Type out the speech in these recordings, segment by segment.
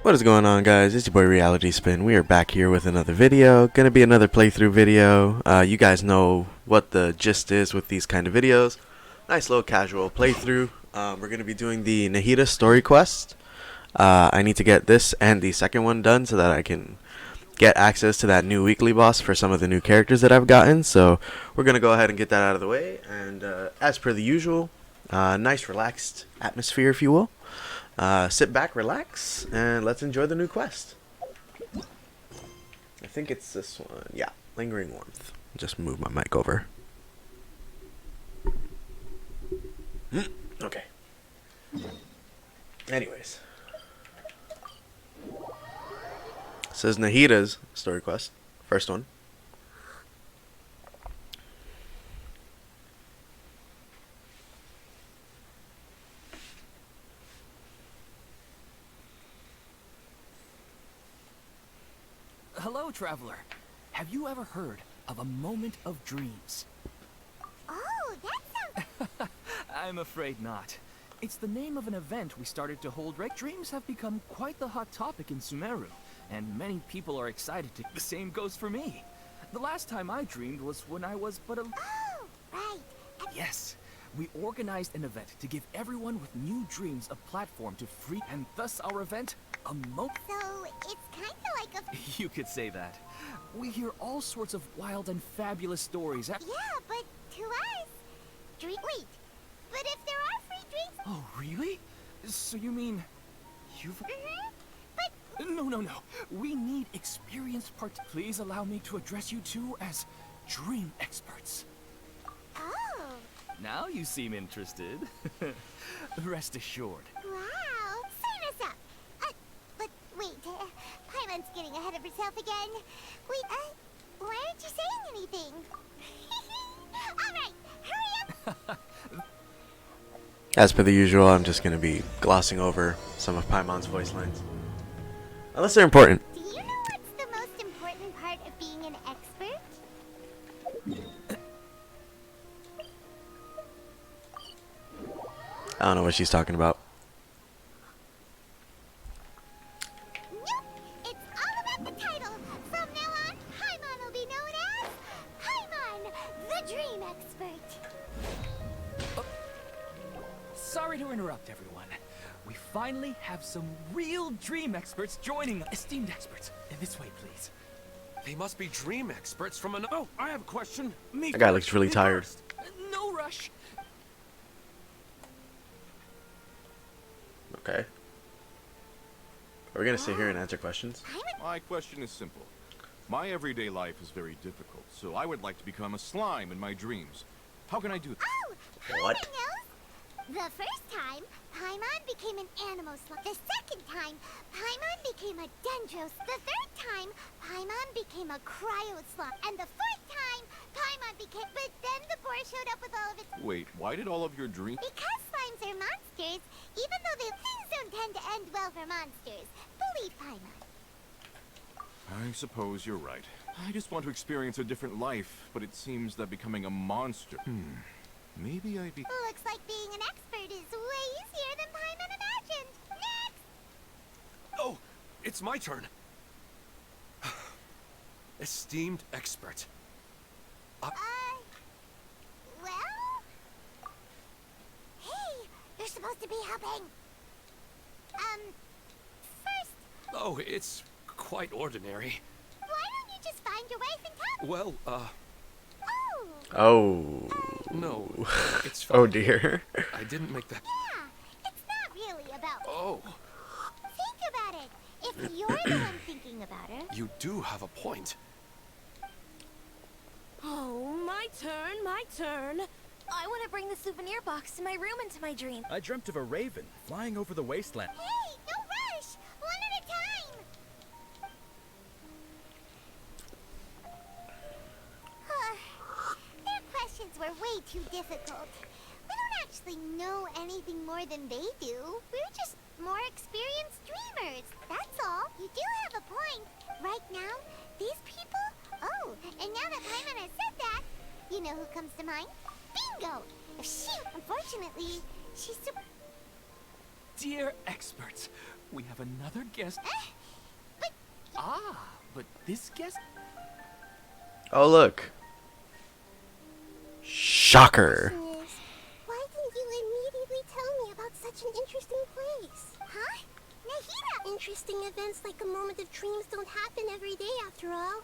What is going on, guys? It's your boy Reality Spin. We are back here with another video. Gonna be another playthrough video. You guys know what the gist is with these kind of videos. Nice little casual playthrough. We're gonna be doing the Nahida story quest. I need to get this and the second one done so that I can get access to that new weekly boss for some of the new characters that I've gotten. So we're gonna go ahead and get that out of the way. And as per the usual, nice relaxed atmosphere, if you will. Sit back, relax, and let's enjoy the new quest. I think it's this one. Yeah, Lingering Warmth. Just move my mic over. Okay. Anyways. This is Nahida's story quest. First one. Hello, traveler. Have you ever heard of a moment of dreams? Oh, that sounds... I'm afraid not. It's the name of an event we started to hold. Dreams have become quite the hot topic in Sumeru, and many people are excited to... The same goes for me. The last time I dreamed was when I was but a... Oh, right. Yes. We organized an event to give everyone with new dreams a platform to free... And thus our event, a moment... So, it's kind of like a... You could say that. We hear all sorts of wild and fabulous stories. Yeah, but to us... Wait, but if there are free drinks... Oh, really? So you mean... You've... But... No. We need experienced Please allow me to address you two as dream experts. Oh. Now you seem interested. Rest assured. Wow. Sign us up. But wait, Paimon's getting ahead of herself again. Wait, why aren't you saying anything? Alright, hurry up! As per the usual, I'm just gonna be glossing over some of Paimon's voice lines. Unless they're important. Do you know what's the most important part of being an expert? I don't know what she's talking about. Nope, it's all about the title. From now on, Paimon will be known as Paimon, the Dream Expert. Sorry to interrupt, everyone. We finally have some real dream experts joining us. Esteemed experts. In this way, please. They must be dream experts from an... Oh, I have a question. Me That guy first. looks really Me tired. first. No rush. Okay. Are we gonna sit here and answer questions? My question is simple. My everyday life is very difficult, so I would like to become a slime in my dreams. How can I do that? Oh, What? Paimon knows. The first time, Paimon became an animal slime. The second time, Paimon became a dendros. The third time, Paimon became a cryo slime. And the fourth time, Paimon became... But then the boar showed up with all of its... Wait, why did all of your dreams... Because slimes are monsters, even though things don't tend to end well for monsters. Believe Paimon. I suppose you're right. I just want to experience a different life, but it seems that becoming a monster... Maybe I'd be... Looks like being an expert is way easier than Paimon imagined. Next! Oh, it's my turn. Esteemed expert. Well... Hey, you're supposed to be helping. First, Oh, it's quite ordinary. why don't you just find your wife and tell... Well, Oh! Oh. no. It's fine. Oh dear. I didn't make that... Yeah, it's not really about... Oh, Think about it. If you're the one thinking about her... you do have a point. Oh, my turn. I want to bring the souvenir box to my room into my dream. I dreamt of a raven flying over the wasteland. Hey, no rush! One at a time! Their questions were way too difficult. We don't actually know anything more than they do. We're just more experienced dreamers. That's all. You do have a point. Right now, these people... Oh, and now that Paimon has said that, you know who comes to mind? Bingo! Shoot, unfortunately, she's super... Dear experts, We have another guest. But But this guest? Oh, look. Shocker. question is, why didn't you immediately tell me about such an interesting place? Huh? Nahida! Interesting events like a moment of dreams don't happen every day after all.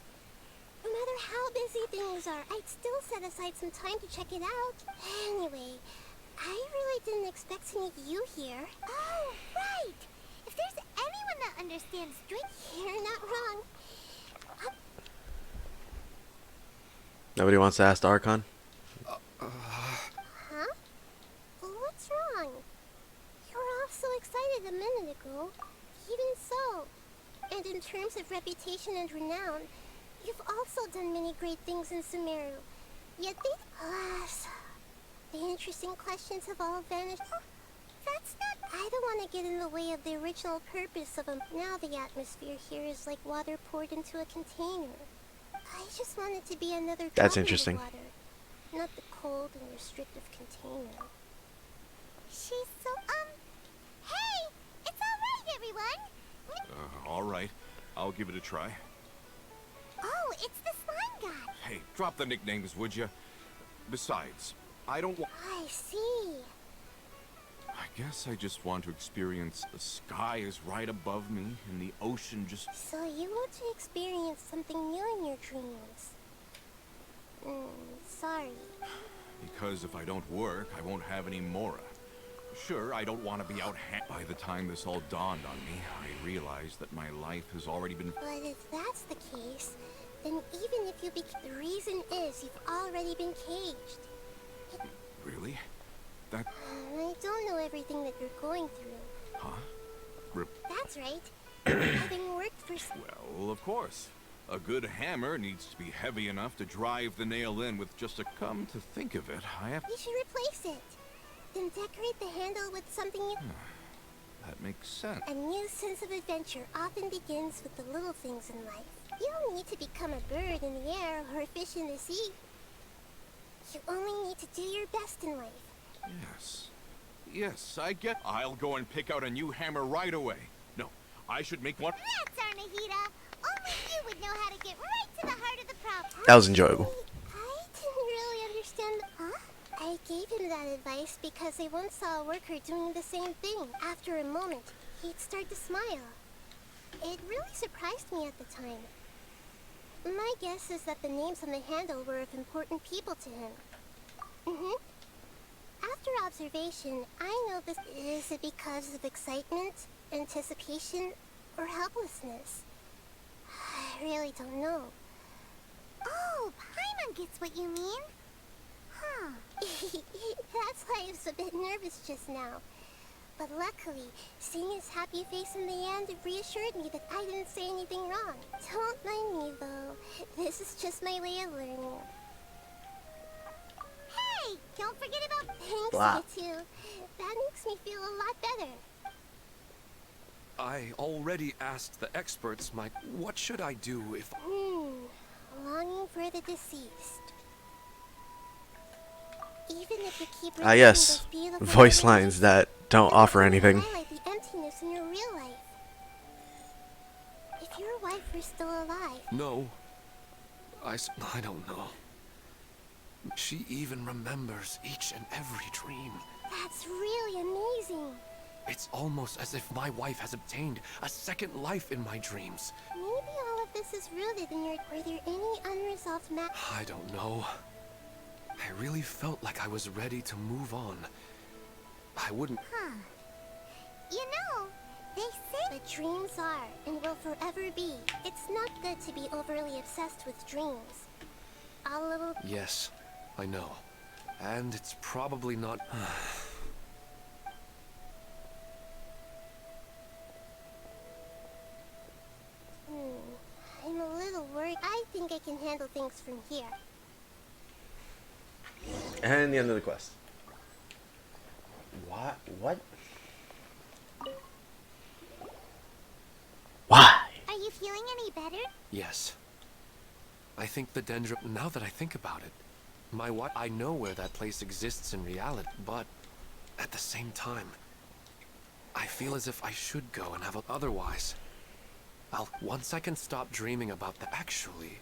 No matter how busy things are, I'd still set aside some time to check it out. Anyway, I really didn't expect to meet you here. Oh, right! If there's anyone that understands dreams, you're not wrong. Nobody wants to ask the Archon? Huh? What's wrong? You were all so excited a minute ago. Even so. And in terms of reputation and renown, you've also done many great things in Sumeru. Yet alas, the interesting questions have all vanished. That's not... I don't want to get in the way of the original purpose of them. Now the atmosphere here is like water poured into a container. I just want it to be another drop That's in the interesting. water, not the cold and restrictive container. She's so, hey! It's alright, everyone! All right. I'll give it a try. Oh, it's the slime guy! Hey, drop the nicknames, would you? Besides, I don't want... I see. I guess I just want to experience the sky is right above me and the ocean just... So you want to experience something new in your dreams? Sorry. Because if I don't work, I won't have any Mora. Sure, I don't want to be out by the time this all dawned on me, I realized that my life has already been... But if that's the case, then even if you the reason is you've already been caged. Really? That... I don't know everything that you're going through. Huh? That's right. Having worked for... Well, of course. A good hammer needs to be heavy enough to drive the nail in with just a... Come to think of it, I have... You should replace it. Then decorate the handle with something you... That makes sense. A new sense of adventure often begins with the little things in life. You don't need to become a bird in the air or a fish in the sea. You only need to do your best in life. Yes. Yes, I get... I'll go and pick out a new hammer right away. No, I should make one... That's our Nahida. Only you would know how to get right to the heart of the problem. That was enjoyable. I didn't really understand... Huh? I gave him that advice because I once saw a worker doing the same thing. After a moment, he'd start to smile. It really surprised me at the time. My guess is that the names on the handle were of important people to him. After observation, I know this. Is it because of excitement, anticipation, or helplessness? I really don't know. Oh, Paimon gets what you mean. Huh. That's why I was a bit nervous just now. But luckily, seeing his happy face in the end reassured me that I didn't say anything wrong. Don't mind me, though. This is just my way of learning. Hey! Don't forget about... Thanks, Blah. you two. That makes me feel a lot better. I already asked the experts, Mike. What should I do if... Longing for the deceased. Even if you keep Ah, yes. remembering those beautiful Voice memories, lines that don't offer anything. highlight the emptiness in your real life. If your wife were still alive, No. I don't know. She even remembers each and every dream. that's really amazing. It's almost as if my wife has obtained a second life in my dreams. Maybe all of this is rooted in your... Were there any unresolved I don't know. I really felt like I was ready to move on. I wouldn't... Huh. You know, they say... But dreams are, and will forever be. It's not good to be overly obsessed with dreams. A little... Yes, I know. And it's probably not... I'm a little worried. I think I can handle things from here. And the end of the quest. What? What? Why? Are you feeling any better? Yes. I think the dendron... Now that I think about it, my wife... I know where that place exists in reality, but at the same time, I feel as if I should go and have a otherwise. Once I can stop dreaming about the actually,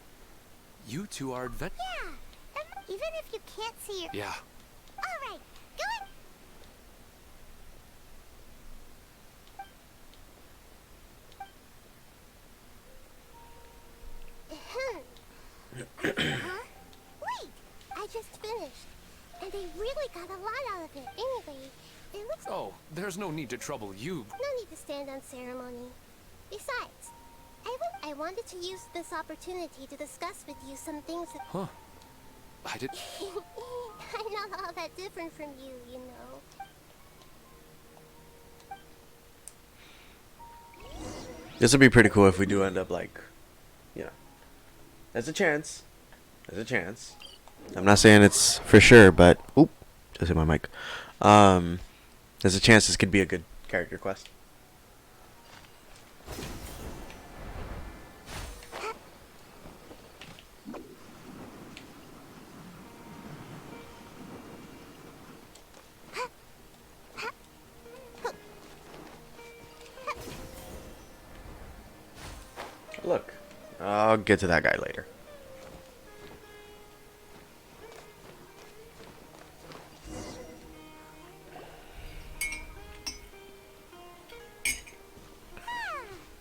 you two are Yeah, and even if you can't see your... Yeah. Alright, go on. Huh? Wait, I just finished. And they really got a lot out of it. Anyway, it looks... Oh, there's no need to trouble you. No need to stand on ceremony. Besides, I wanted to use this opportunity to discuss with you some things that... Huh. I did... I'm not all that different from you, you know. This would be pretty cool if we do end up like, you know, there's a chance. There's a chance. I'm not saying it's for sure, but oop, just hit my mic. There's a chance this could be a good character quest. Look, I'll get to that guy later.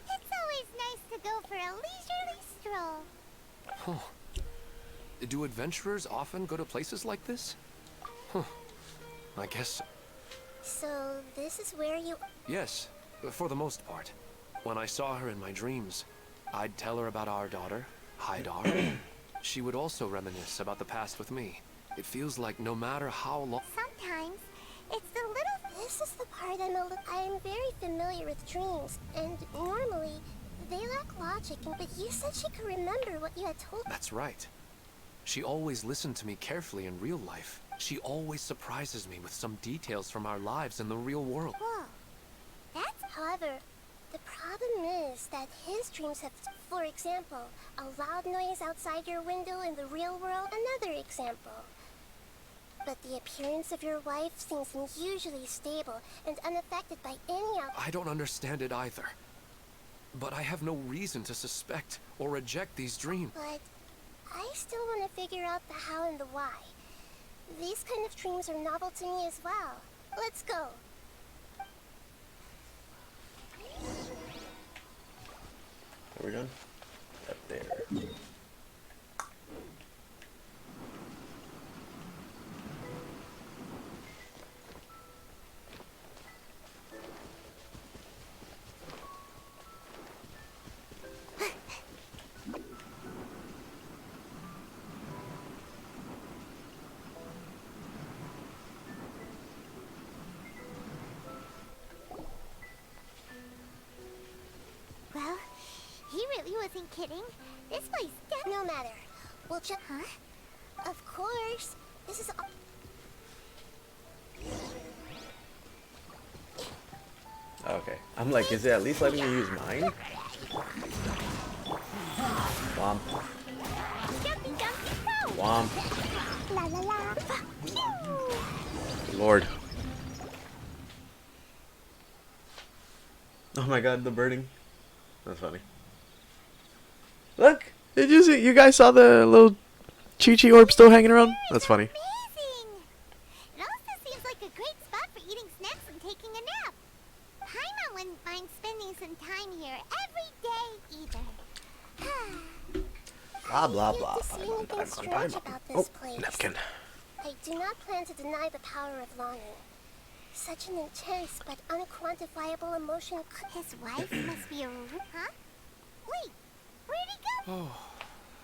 It's always nice to go for a leisurely stroll. Huh. Do adventurers often go to places like this? Huh. I guess... So, this is where you... Yes, for the most part. When I saw her in my dreams, I'd tell her about our daughter, Haidar. She would also reminisce about the past with me. It feels like no matter how long... Sometimes, it's the little... This is the part I'm very familiar with dreams, and normally, they lack logic, but you said she could remember what you had told her. That's right. She always listened to me carefully in real life. She always surprises me with some details from our lives in the real world. Whoa. That's... However, the problem is that his dreams have... For example, a loud noise outside your window in the real world, another example. But the appearance of your wife seems unusually stable and unaffected by any out... I don't understand it either. But I have no reason to suspect or reject these dreams. But I still want to figure out the how and the why. These kind of dreams are novel to me as well. Let's go. Are we done? Up there. Well, he really wasn't kidding. This place... No matter. We'll just... Huh? Of course. This is... Okay. I'm like, is it at least letting me use mine? Womp. Jumpy, jumpy, go! Womp. La la la. Phew. Lord. Oh my god, the birding. That's funny. Look! Did you see? You guys saw the little Chi-Chi orb still hanging around? That's funny. Amazing! It also seems like a great spot for eating snacks and taking a nap. Paimon wouldn't mind spending some time here every day either. Blah blah I hate blah. to see anything strange about this place. Napkin. I do not plan to deny the power of longing. Such an intense but unquantifiable emotion. His wife must be a... Huh? Wait, where'd he go? Oh,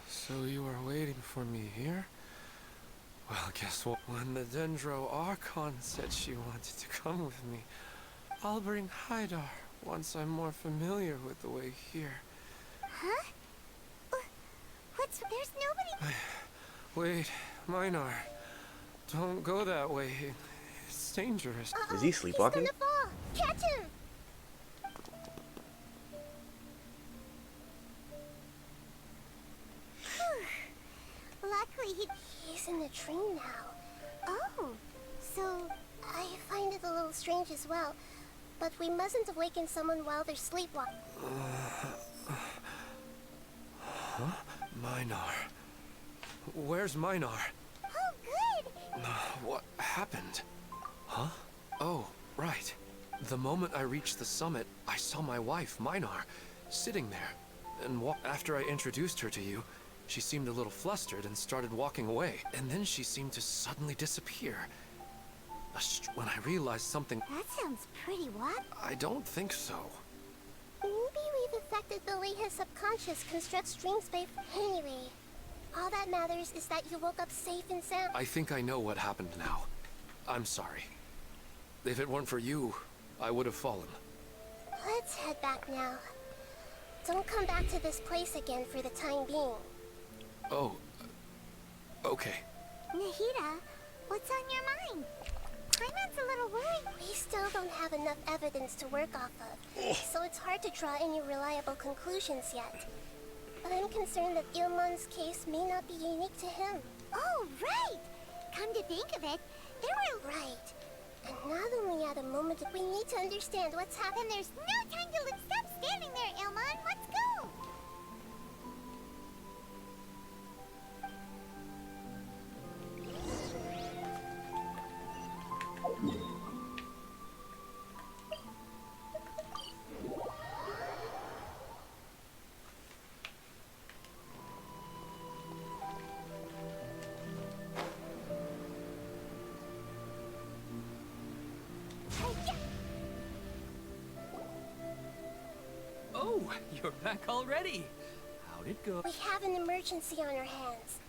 so you are waiting for me here? Well, guess what? When the Dendro Archon said she wanted to come with me, I'll bring Haidar once I'm more familiar with the way here. Huh? What's... There's nobody... Wait, Minar. Don't go that way. It's dangerous. Is he sleepwalking? He's gonna fall. Catch him! Luckily, he's in the dream now. Oh, so I find it a little strange as well. But we mustn't awaken someone while they're sleepwalking. Huh? Minar. Where's Minar? Oh, good! What happened? Huh? Oh, right. The moment I reached the summit, I saw my wife, Minar, sitting there. And after I introduced her to you, she seemed a little flustered and started walking away. And then she seemed to suddenly disappear. When I realized something... That sounds pretty what? I don't think so. Maybe we've affected the way his subconscious constructs dream space. Anyway, all that matters is that you woke up safe and sound. I think I know what happened now. I'm sorry. If it weren't for you, I would have fallen. Let's head back now. Don't come back to this place again for the time being. Oh, okay. Nahida, what's on your mind? Paimon's a little worried. We still don't have enough evidence to work off of, so it's hard to draw any reliable conclusions yet. But I'm concerned that Ilmon's case may not be unique to him. Oh, right! Come to think of it, there were... Right. And not only at a moment, we need to understand what's happened. Then there's no time to look. Stop standing there, Ilmon. Let's go! Oh, you're back already. How'd it go? We have an emergency on our hands.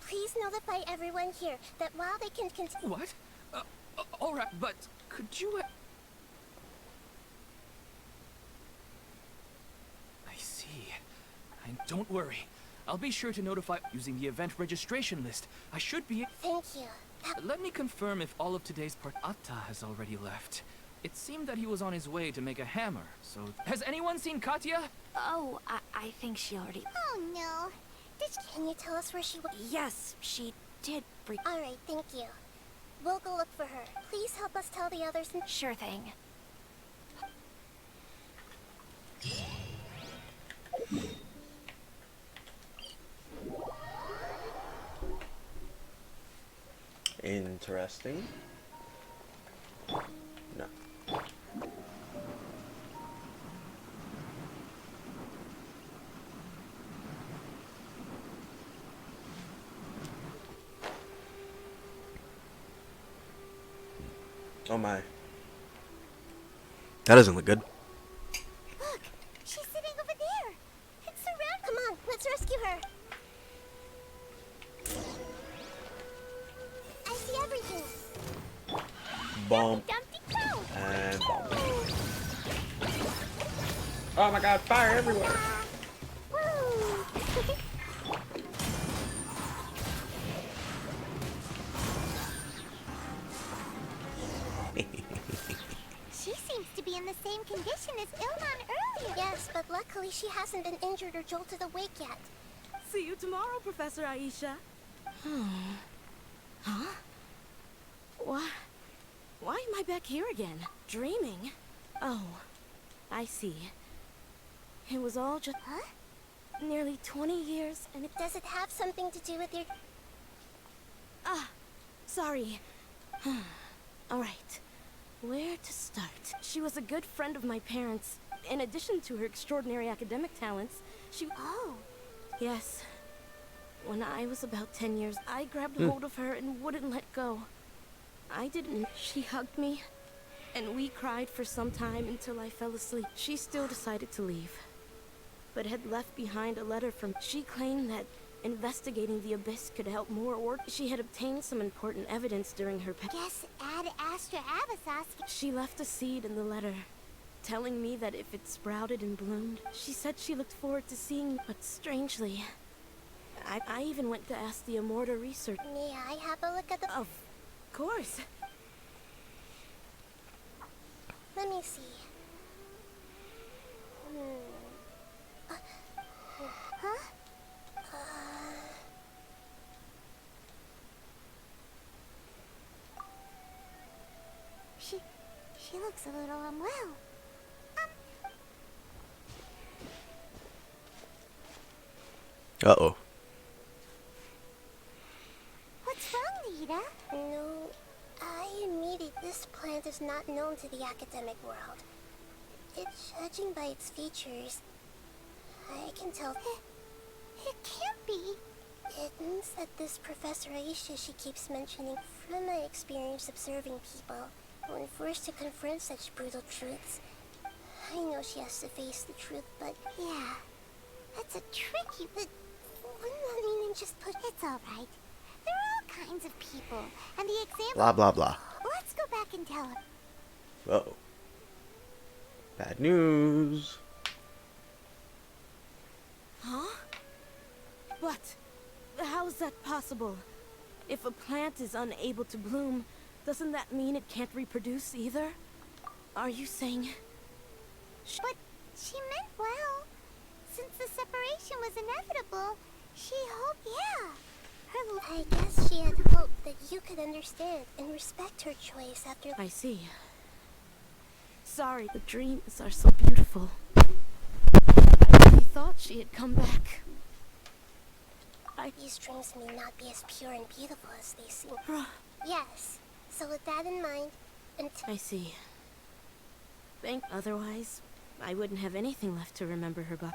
Please notify everyone here that while they can continue... What? All right, but could you... I see. And don't worry. I'll be sure to notify using the event registration list. I should be... Thank you. Let me confirm if all of today's part... Atta has already left. It seemed that he was on his way to make a hammer, so... Has anyone seen Katya? Oh, I think she already... Oh, no. Can you tell us where she was? Yes, she did break... Alright, thank you. We'll go look for her. Please help us tell the others... Sure thing. Interesting. No. Oh my. That doesn't look good. Look, she's sitting over there. And surrounded. Come on, let's rescue her. I see everything. Bomb. Dumpty Crow. And bomb. Oh my god, fire everywhere. Woo! She seems to be in the same condition as Ilman earlier. Yes, but luckily she hasn't been injured or jolted awake yet. See you tomorrow, Professor Aisha. Huh? Why am I back here again? Dreaming? Oh, I see. It was all just... Huh? Nearly 20 years, and it... Does it have something to do with your... Ah, sorry. Alright. Where to start? She was a good friend of my parents. In addition to her extraordinary academic talents, she... Oh. Yes. When I was about 10 years, I grabbed hold of her and wouldn't let go. I didn't. She hugged me, and we cried for some time until I fell asleep. She still decided to leave, but had left behind a letter from... She claimed that investigating the abyss could help more, or she had obtained some important evidence during her... Guess Ad Astra Abyssos. She left a seed in the letter, telling me that if it sprouted and bloomed, she said she looked forward to seeing... But strangely, I even went to ask the Amorta research... May I have a look at the... Of course. Let me see. Huh? She She looks a little unwell. Uh-oh. What's wrong, Nahida? No, I admit this plant is not known to the academic world. Judging by its features, I can tell. It can't be. It means that this Professor Aisha she keeps mentioning, from my experience observing people, when forced to confront such brutal truths, I know she has to face the truth, but Yeah, that's a tricky. but wouldn't that mean I'm just put? It's all right. There are all kinds of people, and the example. Blah, blah, blah. Let's go back and tell her. Uh-oh. Bad news. Huh? But how is that possible? If a plant is unable to bloom, doesn't that mean it can't reproduce either? Are you saying... But she meant well. Since the separation was inevitable, she hoped, yeah. I guess she had hoped that you could understand and respect her choice after. I see. Sorry, the dreams are so beautiful. I really thought she had come back. These dreams may not be as pure and beautiful as they seem. Yes. So with that in mind, I see. Otherwise, I wouldn't have anything left to remember her by.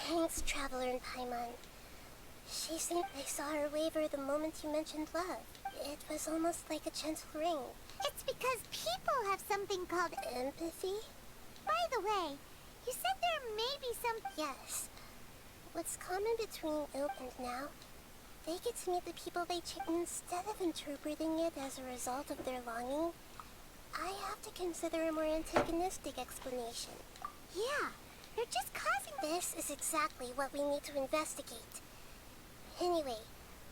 Thanks, Traveler in Paimon. She seemed. I saw her waver the moment you mentioned love. It was almost like a gentle ring. It's because people have something called Empathy? By the way, you said there may be some. Yes. What's common between Ilp and now, they get to meet the people they instead of interpreting it as a result of their longing, I have to consider a more antagonistic explanation. Yeah, you're just causing. This is exactly what we need to investigate. Anyway,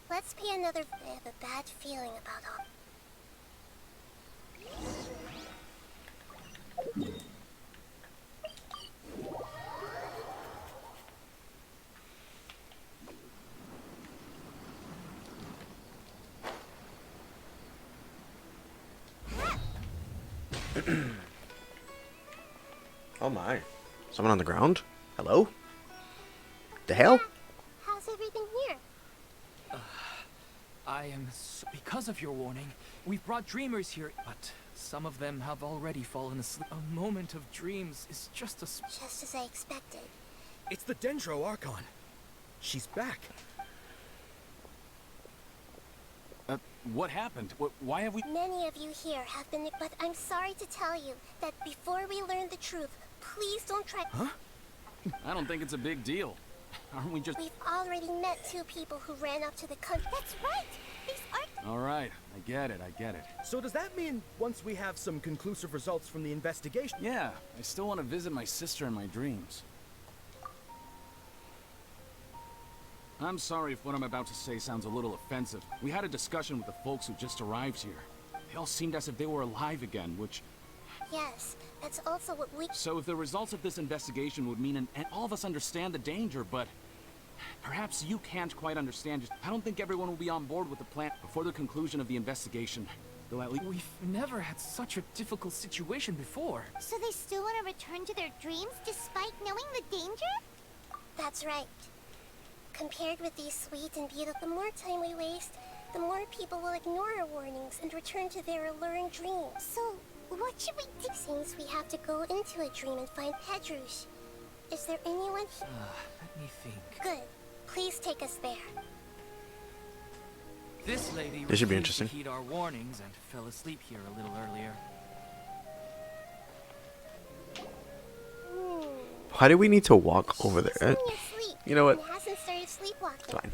let's pay another. I have a bad feeling about all. Oh my. Someone on the ground? Hello? The hell? How's everything here? Because of your warning, we've brought dreamers here, but some of them have already fallen asleep. A moment of dreams is just a... Just as I expected. It's the Dendro Archon. She's back. What happened? Why have we... Many of you here have been... But I'm sorry to tell you that before we learn the truth, please don't try... Huh? I don't think it's a big deal. Aren't we just... We've already met two people who ran up to the country. That's right! These aren't. All right, I get it. So does that mean once we have some conclusive results from the investigation... Yeah, I still want to visit my sister in my dreams. I'm sorry if what I'm about to say sounds a little offensive. We had a discussion with the folks who just arrived here. They all seemed as if they were alive again, which... Yes, that's also what we... So if the results of this investigation would mean and all of us understand the danger, but... Perhaps you can't quite understand. I don't think everyone will be on board with the plan before the conclusion of the investigation. They'll at least... We've never had such a difficult situation before. So they still want to return to their dreams despite knowing the danger? That's right. Compared with these sweet and beautiful, the more time we waste, the more people will ignore our warnings and return to their alluring dreams. So, what should we do? Seems we have to go into a dream and find Pedrush. Is there anyone here? Let me think. Good. Please take us there. This lady This should be refused to interesting. heed our warnings and fell asleep here a little earlier. Why do we need to walk over there? She's only asleep. You know what? And hasn't started sleepwalking. Fine.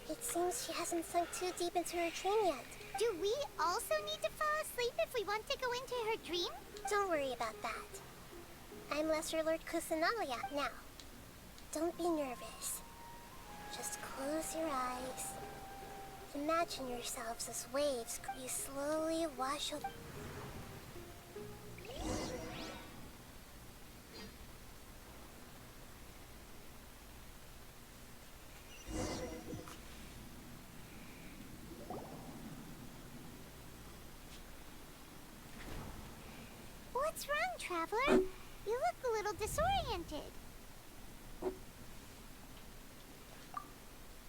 It seems she hasn't sunk too deep into her dream yet. Do we also need to fall asleep if we want to go into her dream? Don't worry about that. I'm Lesser Lord Kusanagaya now. Don't be nervous. Just close your eyes. Imagine yourselves as waves you slowly wash over. Traveler. You look a little disoriented.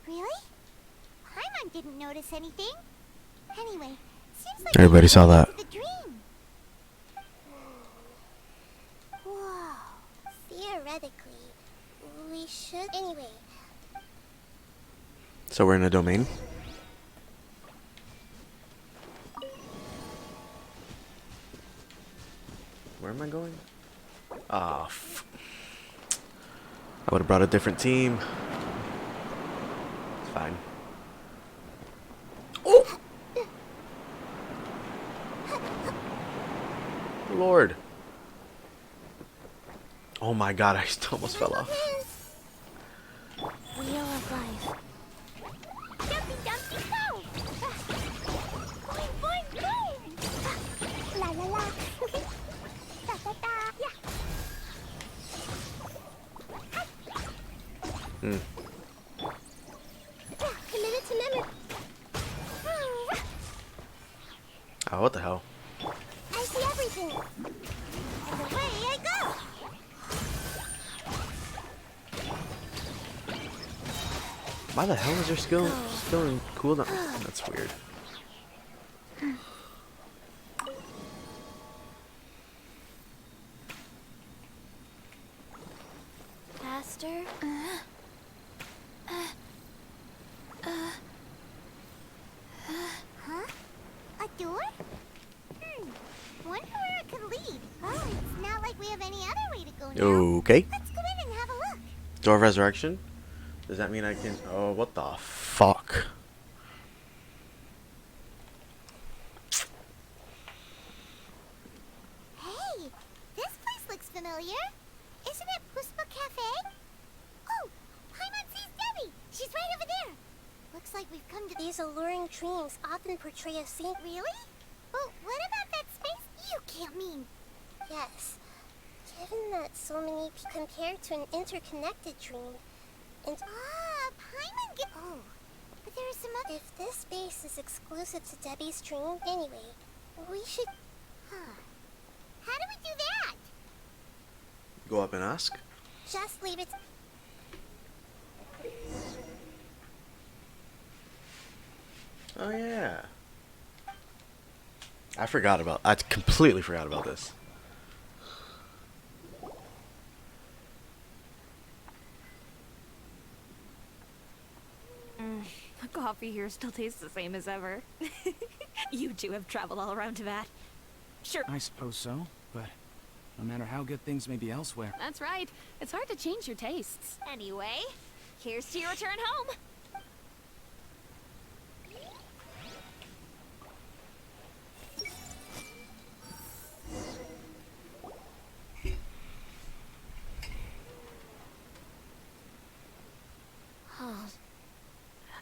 Really? Paimon didn't notice anything. Anyway, seems like Everybody saw that. the dream. Whoa. Theoretically, we should. Anyway, So we're in a domain. Where am I going? Ah, I would have brought a different team. It's fine. Oh! Lord. Oh my god, I almost fell off. wheel of life. Jumpy, jumpy, go! Boing, boing, boing! La la la! Da da da! Yeah! Hmm. Committed to memory. Oh, what the hell? I see everything. And away I go! Why the hell is your skill still in cooldown? That's weird. Faster. Huh? A door? Wonder where it could lead. Oh, it's not like we have any other way to go now. Okay. Let's go in and have a look. Door of Resurrection? Does that mean I can... Oh, what the fuck? Hey, this place looks familiar. Isn't it Puspa Cafe? Oh, Paimon sees Debbie. She's right over there. Looks like we've come to These alluring dreams often portray a scene. Really? But what about that space? You can't mean... Yes. Given that so many compared to an interconnected dream, and Paimon get... Oh, but there are some other... if this space is exclusive to Debbie's dream, anyway, we should. Huh. How do we do that? Go up and ask? Just leave it. Oh, yeah. I completely forgot about this. The coffee here still tastes the same as ever. You two have traveled all around Tibet. Sure. I suppose so, but no matter how good things may be elsewhere. That's right. It's hard to change your tastes. Anyway, here's to your return home. Oh.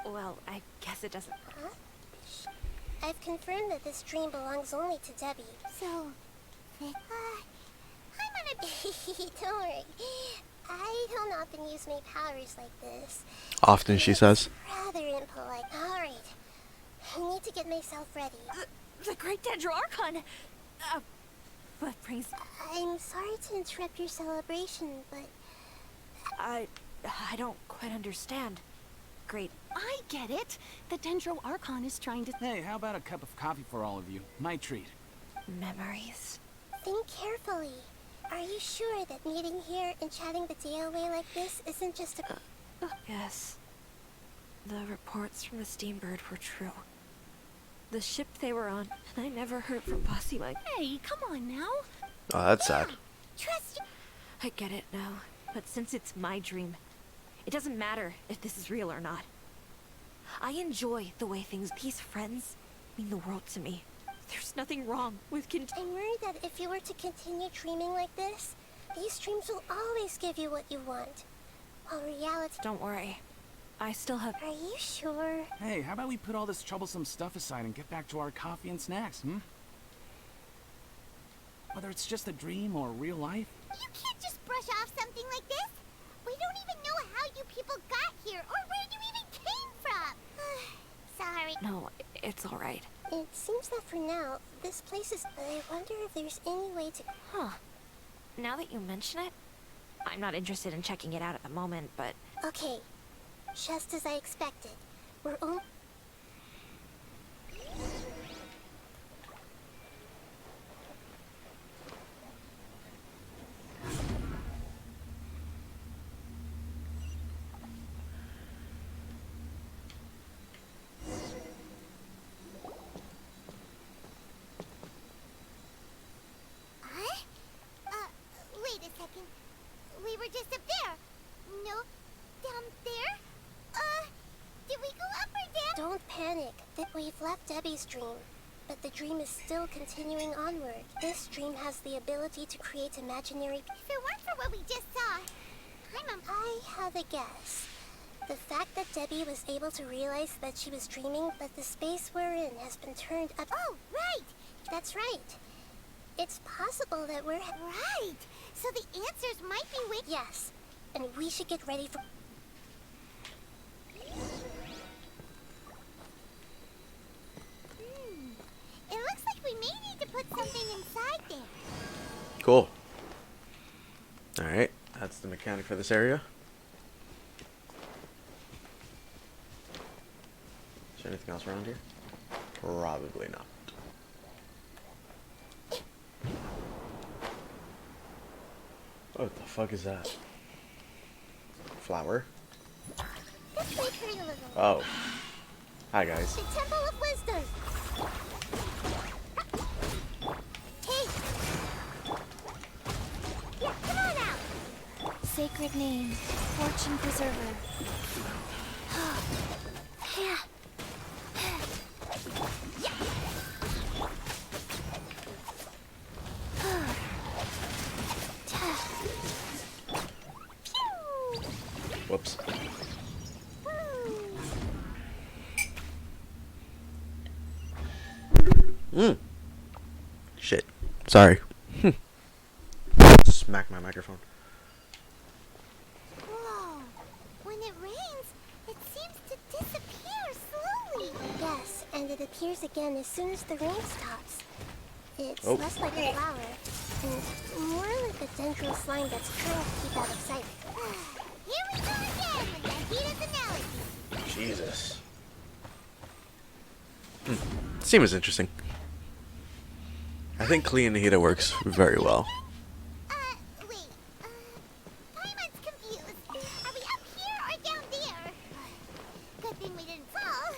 Well, I guess it doesn't. Huh? I've confirmed that this dream belongs only to Debbie. So... I'm gonna... Don't worry. I don't often use my powers like this. Often, she says. Rather impolite. Alright. I need to get myself ready. The Great Dendro Archon! What brings... I'm sorry to interrupt your celebration, but... I don't quite understand. Great. I get it. The Dendro Archon is trying to... Hey, how about a cup of coffee for all of you? My treat. Memories. Think carefully. Are you sure that meeting here and chatting the day away like this isn't just a... Yes. The reports from the Steambird were true. The ship they were on, and I never heard from Bossy like... Hey, come on now. Oh, that's sad. Trust you. I get it now, but since it's my dream, it doesn't matter if this is real or not. I enjoy the way these friends mean the world to me. There's nothing wrong with I'm worried that if you were to continue dreaming like this, these dreams will always give you what you want. While reality... Don't worry. I still have... Are you sure? Hey, how about we put all this troublesome stuff aside and get back to our coffee and snacks, Whether it's just a dream or real life. You can't just brush off something like this. We don't even know how you people got here or where you even came from. Sorry. No, it's alright. It seems that for now, this place is... I wonder if there's any way to... Huh. Now that you mention it, I'm not interested in checking it out at the moment, but... Okay, just as I expected. We're only... Wait a second. We were just up there. No, down there? Did we go up or down? Don't panic. We've left Debbie's dream, but the dream is still continuing onward. This dream has the ability to create imaginary... If it weren't for what we just saw, I have a guess. The fact that Debbie was able to realize that she was dreaming, that the space we're in has been turned up... Oh, right! That's right. It's possible that we're... Right! So the answers might be with... Yes, and we should get ready for... It looks like we may need to put something inside there. Cool. Alright, that's the mechanic for this area. Is there anything else around here? Probably not. What the fuck is that? Flower? Let's wait for a little. Oh. Hi guys. The Temple of Wisdom. Hey! Yeah, come on out! Sacred name, fortune preserver. Yeah. Whoops. Shit. Sorry. Smack my microphone. Whoa. When it rains, it seems to disappear slowly. Yes, and it appears again as soon as the rain stops. It's Oh. less like a flower, and more like a dendral slime that's trying to keep out of sight. Here we go again with Nahida's analogy. Jesus. Seems interesting. I think Klee and Nahida works very well. Wait. Paimon's confused. Are we up here or down there? Good thing we didn't fall.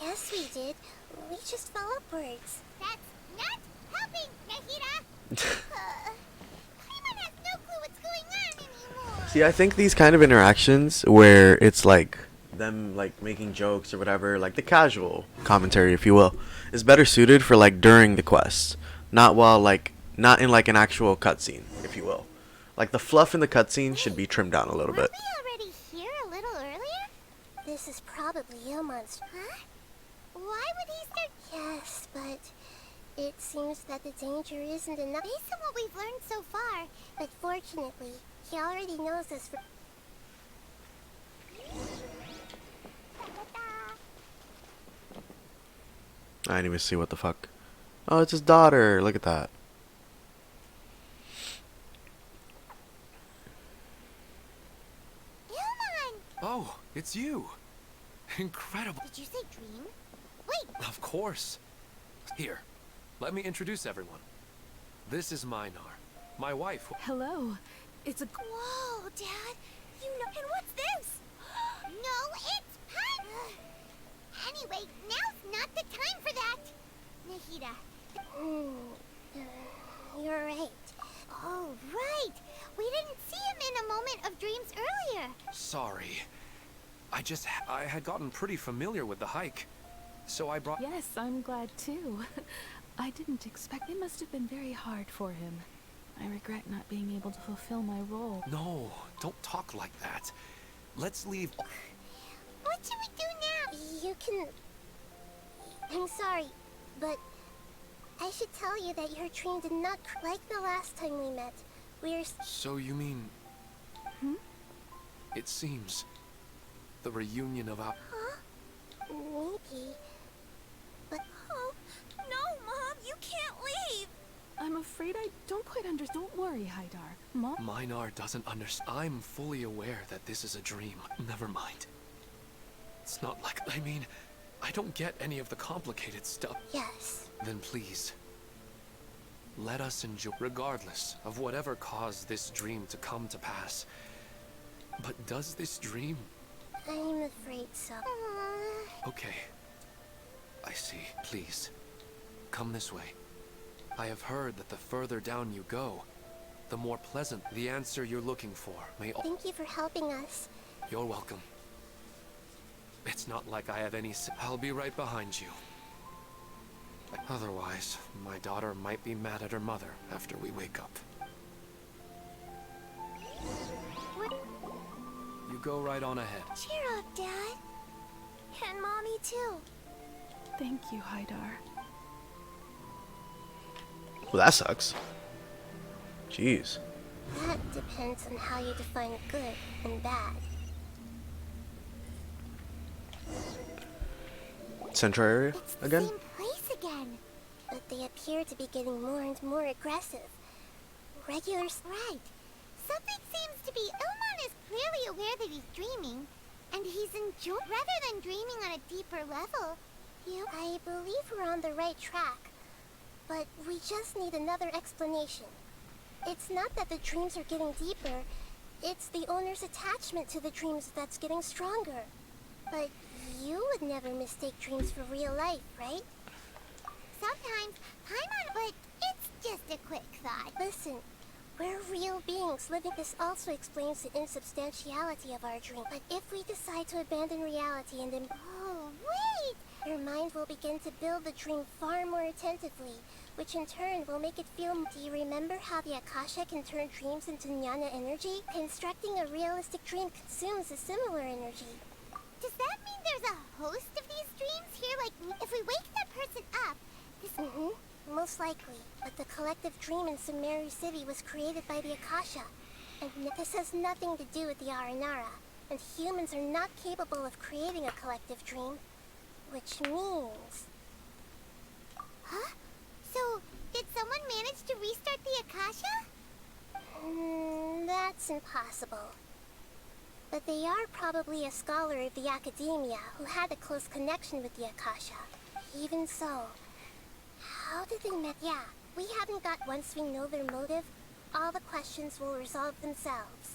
Yes, we did. We just fell upwards. That's not helping, Nahida. Paimon has no clue what's going on anymore. See, I think these kind of interactions where it's like them like making jokes or whatever, like the casual commentary, if you will, is better suited for like during the quest, not while like not in like an actual cutscene, if you will. Like the fluff in the cutscene should be trimmed down a little bit. Weren't we already here a little earlier? This is probably Ilmon's. Huh? Why would he start? Yes, but it seems that the danger isn't enough. Based on what we've learned so far, But fortunately, he already knows us for... I didn't even see what the fuck. Oh, it's his daughter. Look at that. Ilmon! Oh, it's you. Incredible. Did you say dream? Wait, Of course. Here, let me introduce everyone. This is Minar, my wife. Hello. It's a... whoa, Dad. You know, and what's this? No, it's Paimon! Anyway, now's not the time for that. Nahida. You're right. Oh, right. We didn't see him in a moment of dreams earlier. Sorry. I had gotten pretty familiar with the hike. So I brought... Yes, I'm glad too. I didn't expect... It must have been very hard for him. I regret not being able to fulfill my role. No, don't talk like that. Let's leave... What should we do now? You can... I'm sorry, but I should tell you that your dream did not... Like the last time we met, we're... So you mean... It seems... the reunion of our... Huh? Maybe. But... Oh, no, Mom, you can't leave. I'm afraid afraid I don't quite understand. Don't worry, Haidar. Mom? Minar doesn't understand. I'm fully aware that this is a dream. Never mind. It's not like, I mean, I don't get any of the complicated stuff. Yes. Then please, let us enjoy, regardless of whatever caused this dream to come to pass. But does this dream... I'm afraid so. Okay. I see. Please, come this way. I have heard that the further down you go, the more pleasant the answer you're looking for may... Thank you for helping us. You're welcome. It's not like I have any... I'll be right behind you. Otherwise, my daughter might be mad at her mother after we wake up. You go right on ahead. Cheer up, Dad. And Mommy, too. Thank you, Haidar. Well, that sucks. Jeez. That depends on how you define good and bad. Central area It's the again? same place again. But they appear to be getting more and more aggressive. Regulars... Right. Something seems to be... Ilman is clearly aware that he's dreaming, and he's enjoying... Rather than dreaming on a deeper level, I believe we're on the right track. But we just need another explanation. It's not that the dreams are getting deeper, it's the owner's attachment to the dreams that's getting stronger. But you would never mistake dreams for real life, right? sometimes but it's just a quick thought. Listen, we're real beings living. This also explains the insubstantiality of our dream. But if we decide to abandon reality and Oh, wait! your mind will begin to build the dream far more attentively, which in turn will make it feel... Do you remember how the Akasha can turn dreams into jnana energy? Constructing a realistic dream consumes a similar energy. Does that mean there's a host of these dreams here? Like, if we wake that person up, this... Most likely. But the collective dream in Sumeru City was created by the Akasha. And this has nothing to do with the Aranara. And humans are not capable of creating a collective dream. Which means... Huh? So, did someone manage to restart the Akasha? That's impossible. But they are probably a scholar of the academia who had a close connection with the Akasha. Even so, how did they met? Yeah, we haven't got... Once we know their motive, all the questions will resolve themselves.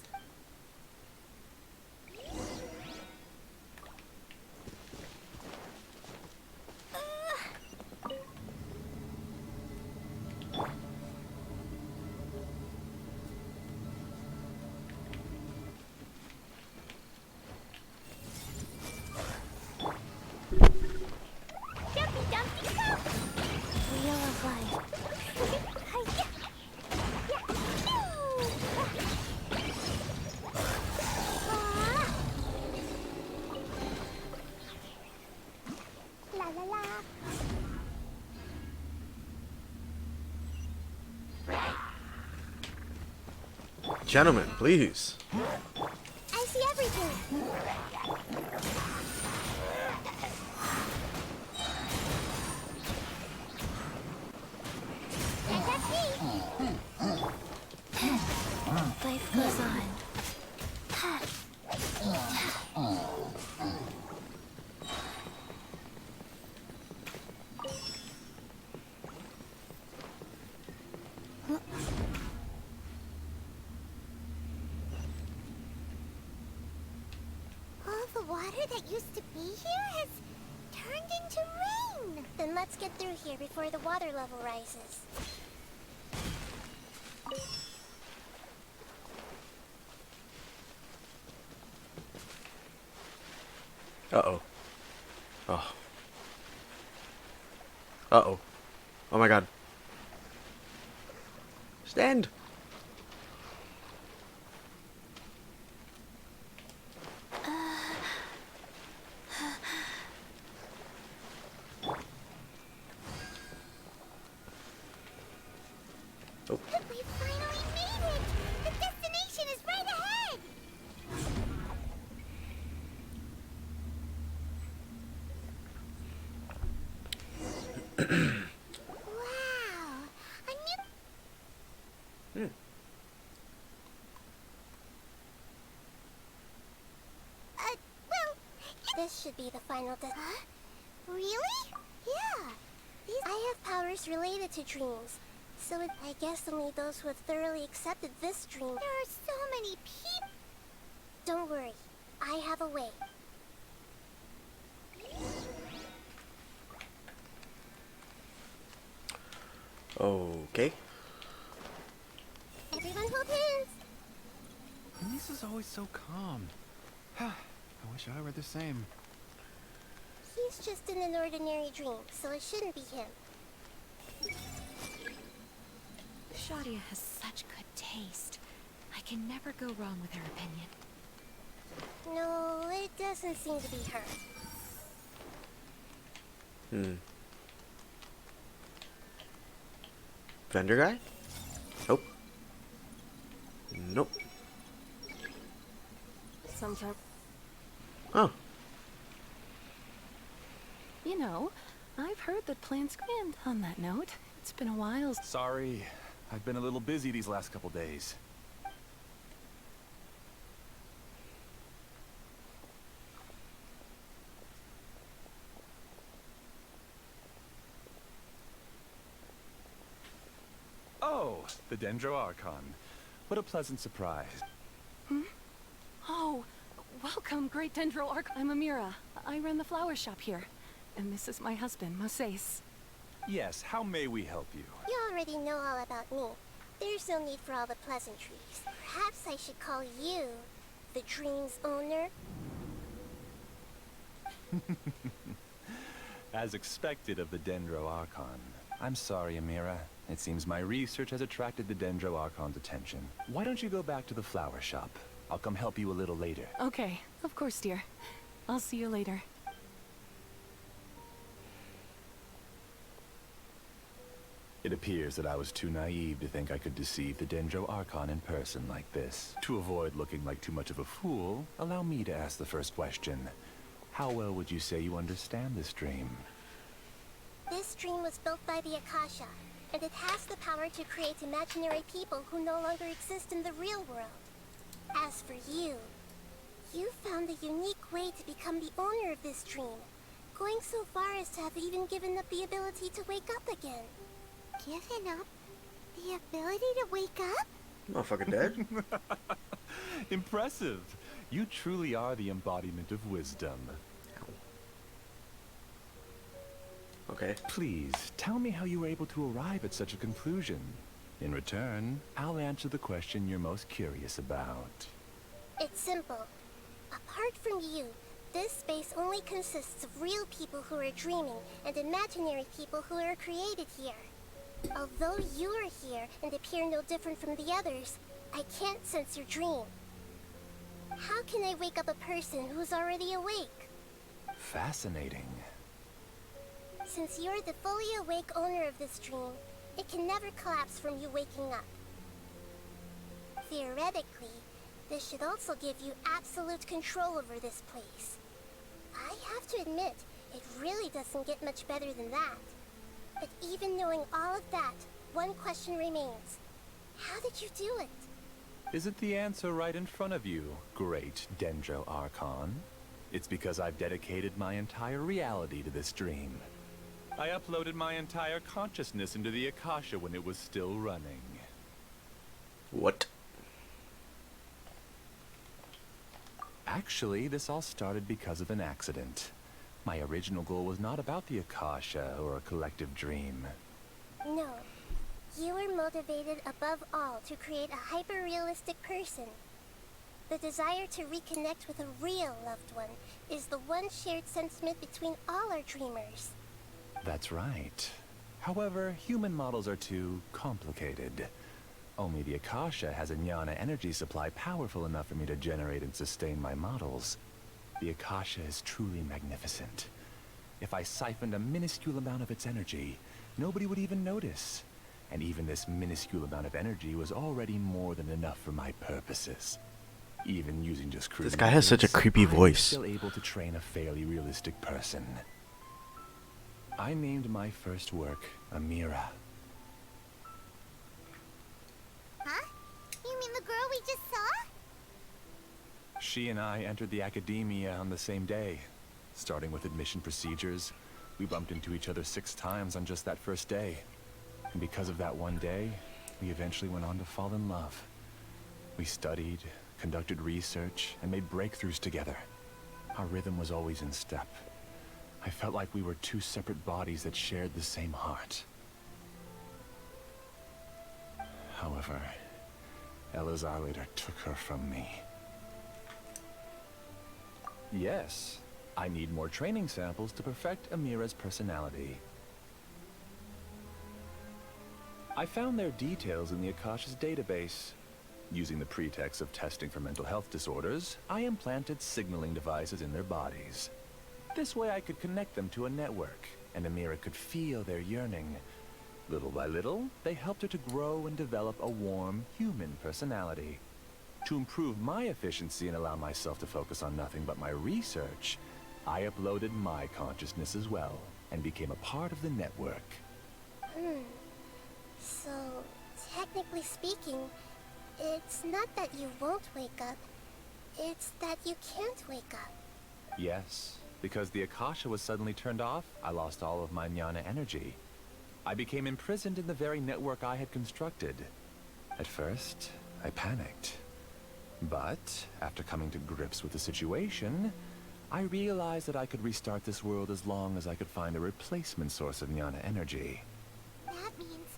Wheel of life. La la la. Gentlemen, please. I see everything. And that's me. Life goes on. All the water that used to be here has turned into rain. Then let's get through here before the water level rises. Uh-oh. Oh. Uh-oh. Oh my god. Stand! Oh. We finally made it! The destination is right ahead! Wow! A new... This should be the final Huh? Really? Yeah. I have powers related to dreams. So I guess only those who have thoroughly accepted this dream. There are so many people. Don't worry. I have a way. Okay. Everyone hold hands. Lisa's always so calm. I wish I were the same. He's just in an ordinary dream, so it shouldn't be him. Shadia has such good taste. I can never go wrong with her opinion. No, it doesn't seem to be her. Vendor guy? Nope. Nope. Sometimes. Oh. You know, I've heard that plans. And on that note, it's been a while. Sorry, I've been a little busy these last couple days. Oh, the Dendro Archon. What a pleasant surprise. Oh, welcome, Great Dendro Arc. I'm Amira. I run the flower shop here. And this is my husband, Moses. Yes, how may we help you? You already know all about me. There's no need for all the pleasantries. Perhaps I should call you the dream's owner? As expected of the Dendro Archon. I'm sorry, Amira. It seems my research has attracted the Dendro Archon's attention. Why don't you go back to the flower shop? I'll come help you a little later. Okay, of course, dear. I'll see you later. It appears that I was too naive to think I could deceive the Dendro Archon in person like this. To avoid looking like too much of a fool, allow me to ask the first question. How well would you say you understand this dream? This dream was built by the Akasha, and it has the power to create imaginary people who no longer exist in the real world. As for you, you found a unique way to become the owner of this dream, going so far as to have even given up the ability to wake up again. Given up the ability to wake up? Motherfucker dead? Impressive. You truly are the embodiment of wisdom. Okay. Please, tell me how you were able to arrive at such a conclusion. In return, I'll answer the question you're most curious about. It's simple. Apart from you, this space only consists of real people who are dreaming and imaginary people who are created here. Although you are here and appear no different from the others, I can't sense your dream. How can I wake up a person who's already awake? Fascinating. Since you're the fully awake owner of this dream, it can never collapse from you waking up. Theoretically, this should also give you absolute control over this place. I have to admit, it really doesn't get much better than that. But even knowing all of that, one question remains. How did you do it? Isn't the answer right in front of you, great Dendro Archon? It's because I've dedicated my entire reality to this dream. I uploaded my entire consciousness into the Akasha when it was still running. What? Actually, this all started because of an accident. My original goal was not about the Akasha or a collective dream. No. You were motivated above all to create a hyper-realistic person. The desire to reconnect with a real loved one is the one shared sentiment between all our dreamers. That's right. However, human models are too complicated. Only the Akasha has a jnana energy supply powerful enough for me to generate and sustain my models. The Akasha is truly magnificent. If I siphoned a minuscule amount of its energy, nobody would even notice. And even this minuscule amount of energy was already more than enough for my purposes. Even using just crude This guy has such a creepy I was voice. still able to train a fairly realistic person. I named my first work Amira. Huh? You mean the girl we just saw? She and I entered the academia on the same day. Starting with admission procedures, we bumped into each other 6 times on just that first day. And because of that one day, we eventually went on to fall in love. We studied, conducted research, and made breakthroughs together. Our rhythm was always in step. I felt like we were 2 separate bodies that shared the same heart. However, Elazar later took her from me. Yes, I need more training samples to perfect Amira's personality. I found their details in the Akasha's database. Using the pretext of testing for mental health disorders, I implanted signaling devices in their bodies. This way I could connect them to a network, and Amira could feel their yearning. Little by little, they helped her to grow and develop a warm, human personality. To improve my efficiency and allow myself to focus on nothing but my research, I uploaded my consciousness as well, and became a part of the network. So, technically speaking, it's not that you won't wake up, it's that you can't wake up. Yes, because the Akasha was suddenly turned off, I lost all of my jnana energy. I became imprisoned in the very network I had constructed. At first, I panicked. But, after coming to grips with the situation, I realized that I could restart this world as long as I could find a replacement source of jnana energy. That means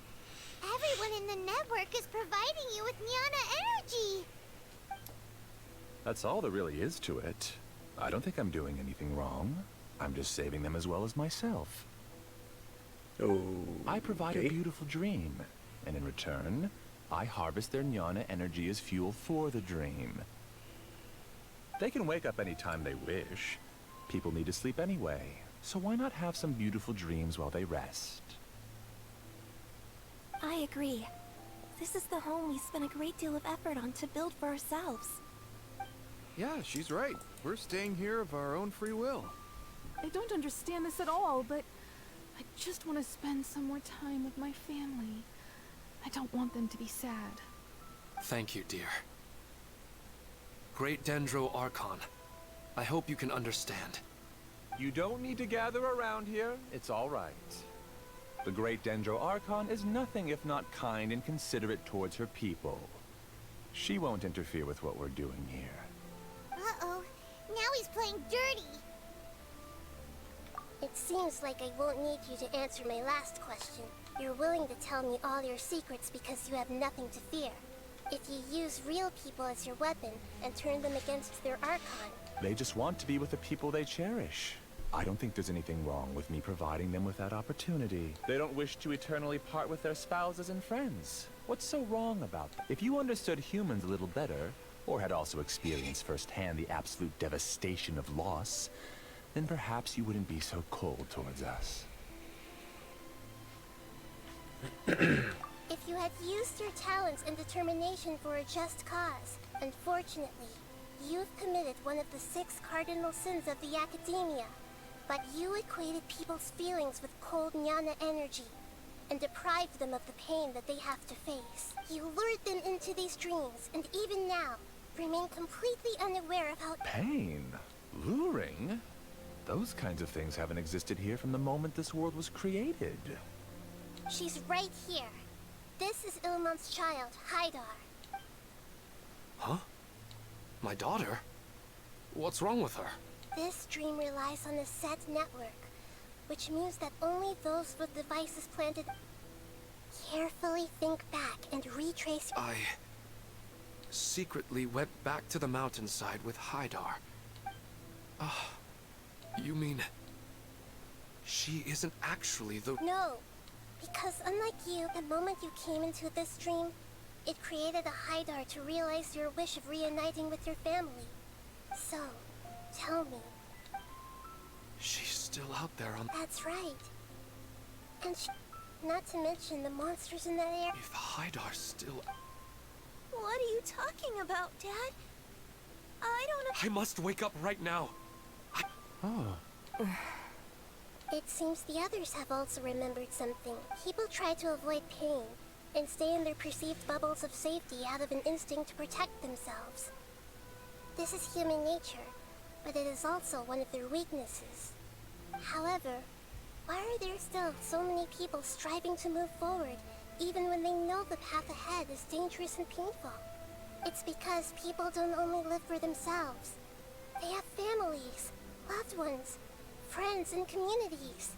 everyone in the network is providing you with Jnana energy! That's all there really is to it. I don't think I'm doing anything wrong. I'm just saving them as well as myself. Oh. I provide a beautiful dream, and in return, I harvest their jnana energy as fuel for the dream. They can wake up any time they wish. People need to sleep anyway, so why not have some beautiful dreams while they rest? I agree. This is the home we spent a great deal of effort on to build for ourselves. Yeah, she's right. We're staying here of our own free will. I don't understand this at all, but I just want to spend some more time with my family. I don't want them to be sad. Thank you, dear. Great Dendro Archon, I hope you can understand. You don't need to gather around here. It's all right. The Great Dendro Archon is nothing if not kind and considerate towards her people. She won't interfere with what we're doing here. Uh-oh, now he's playing dirty! It seems like I won't need you to answer my last question. You're willing to tell me all your secrets because you have nothing to fear. If you use real people as your weapon and turn them against their Archon... They just want to be with the people they cherish. I don't think there's anything wrong with me providing them with that opportunity. They don't wish to eternally part with their spouses and friends. What's so wrong about that? If you understood humans a little better, or had also experienced firsthand the absolute devastation of loss, then perhaps you wouldn't be so cold towards us. If you had used your talents and determination for a just cause, unfortunately, you've committed one of the 6 cardinal sins of the Academia. But you equated people's feelings with cold jnana energy, and deprived them of the pain that they have to face. You lured them into these dreams, and even now, remain completely unaware of how— Pain? Luring? Those kinds of things haven't existed here from the moment this world was created. She's right here. This is Ilmon's child, Haidar. Huh? My daughter? What's wrong with her? This dream relies on a set network, which means that only those with devices planted— Carefully think back and retrace— I secretly went back to the mountainside with Haidar. You mean she isn't actually the— No, because unlike you, the moment you came into this dream, it created a Haidar to realize your wish of reuniting with your family. So, tell me. She's still out there on— That's right. And not to mention the monsters in that area. If Haidar's still— What are you talking about, Dad? I don't know— I must wake up right now. It seems the others have also remembered something. People try to avoid pain and stay in their perceived bubbles of safety out of an instinct to protect themselves. This is human nature, but it is also one of their weaknesses. However, why are there still so many people striving to move forward, even when they know the path ahead is dangerous and painful? It's because people don't only live for themselves. They have families, loved ones, friends, and communities.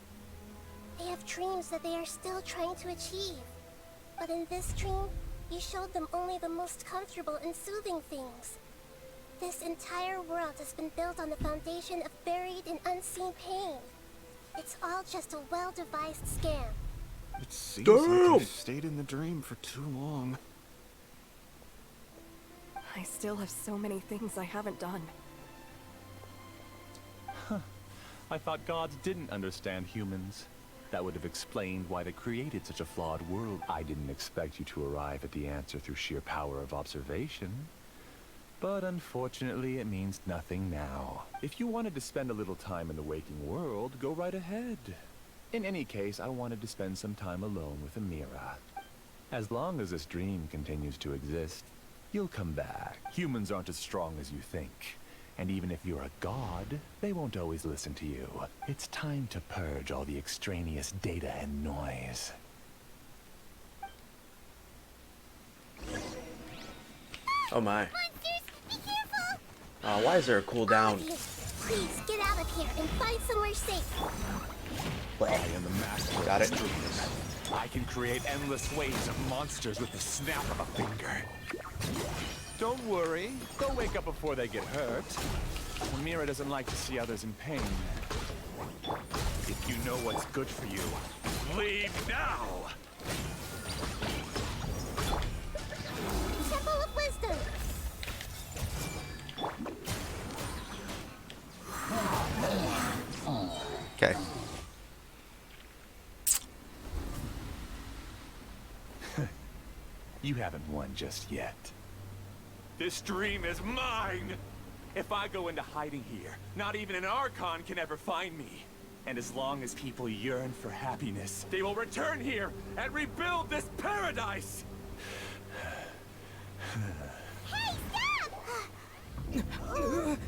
They have dreams that they are still trying to achieve. But in this dream, you showed them only the most comfortable and soothing things. This entire world has been built on the foundation of buried and unseen pain. It's all just a well-devised scam. It seems like I've stayed in the dream for too long. I still have so many things I haven't done. I thought gods didn't understand humans. That would have explained why they created such a flawed world. I didn't expect you to arrive at the answer through sheer power of observation. But unfortunately, it means nothing now. If you wanted to spend a little time in the waking world, go right ahead. In any case, I wanted to spend some time alone with Amira. As long as this dream continues to exist, you'll come back. Humans aren't as strong as you think. And even if you're a god, they won't always listen to you. It's time to purge all the extraneous data and noise. Oh my. Monsters, be careful! Why is there a cooldown? Please get out of here and find somewhere safe. I am the master Got of it. dreams. I can create endless waves of monsters with the snap of a finger. Don't worry, they'll wake up before they get hurt. Amira doesn't like to see others in pain. If you know what's good for you, leave now! Temple of Wisdom. Okay. You haven't won just yet. This dream is mine! If I go into hiding here, not even an Archon can ever find me. And as long as people yearn for happiness, they will return here and rebuild this paradise! Hey, stop!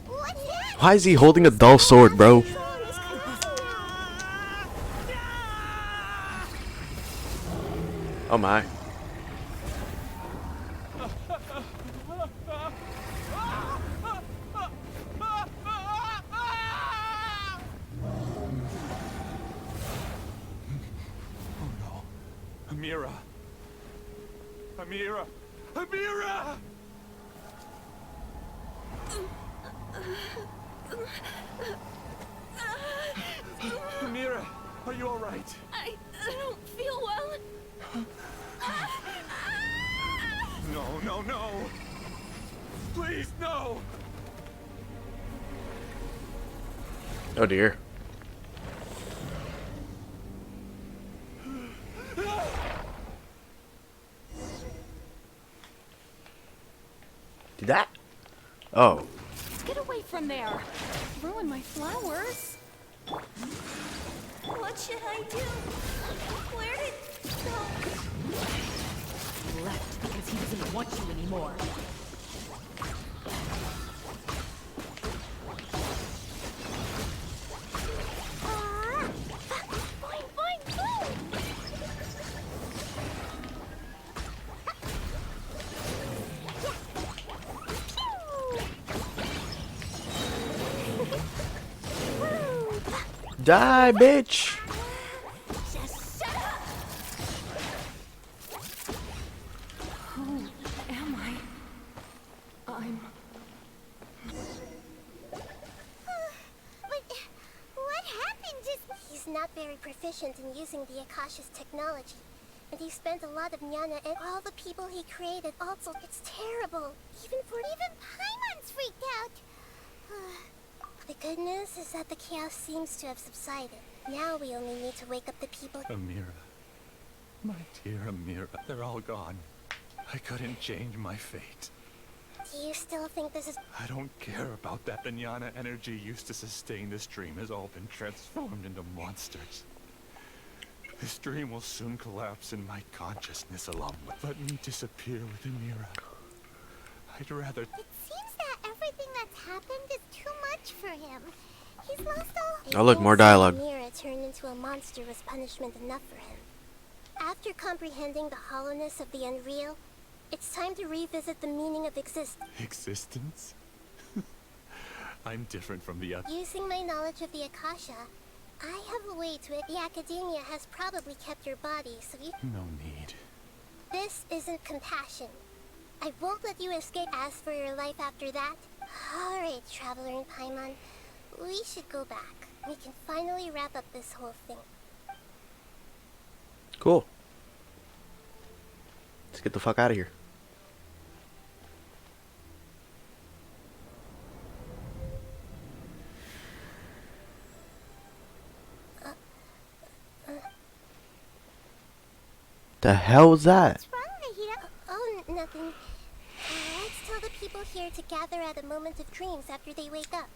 What's that? Why is he holding a dull sword, bro? Oh my. Amira! Amira! Amira! Amira, are you all right? I don't feel well. No, no, no! Please, no! Oh dear. Did that? Oh. Get away from there! Ruin my flowers! What should I do? Where did it go? He left because he doesn't want you anymore. Boing, boing, boing! Die, bitch! Just shut up! Who am I? I'm... What happened just... He's not very proficient in using the Akasha's technology. And he spent a lot of Nyana and all the people he created also. It's terrible. Even Paimon's freaked out! The good news is that the chaos seems to have subsided. Now we only need to wake up the people. Amira. My dear Amira, they're all gone. I couldn't change my fate. Do you still think this is... I don't care about that. The Nyana energy used to sustain this dream has all been transformed into monsters. This dream will soon collapse in my consciousness alone. Let me disappear with Amira. I'd rather... It seems that everything that's happened is too much for him. He's lost all... Oh look, more dialogue. Mira turned into a monster was punishment enough for him. After comprehending the hollowness of the unreal, it's time to revisit the meaning of existence. Existence? I'm different from the other. Using my knowledge of the Akasha, I have a way to it. The academia has probably kept your body, so you... No need. This isn't compassion. I won't let you escape. As for your life after that... Alright, Traveler in Paimon. We should go back. We can finally wrap up this whole thing. Cool. Let's get the fuck out of here. The hell was that? What's wrong, Nahida? Oh, nothing. Let's tell the people here to gather at a moment of dreams after they wake up.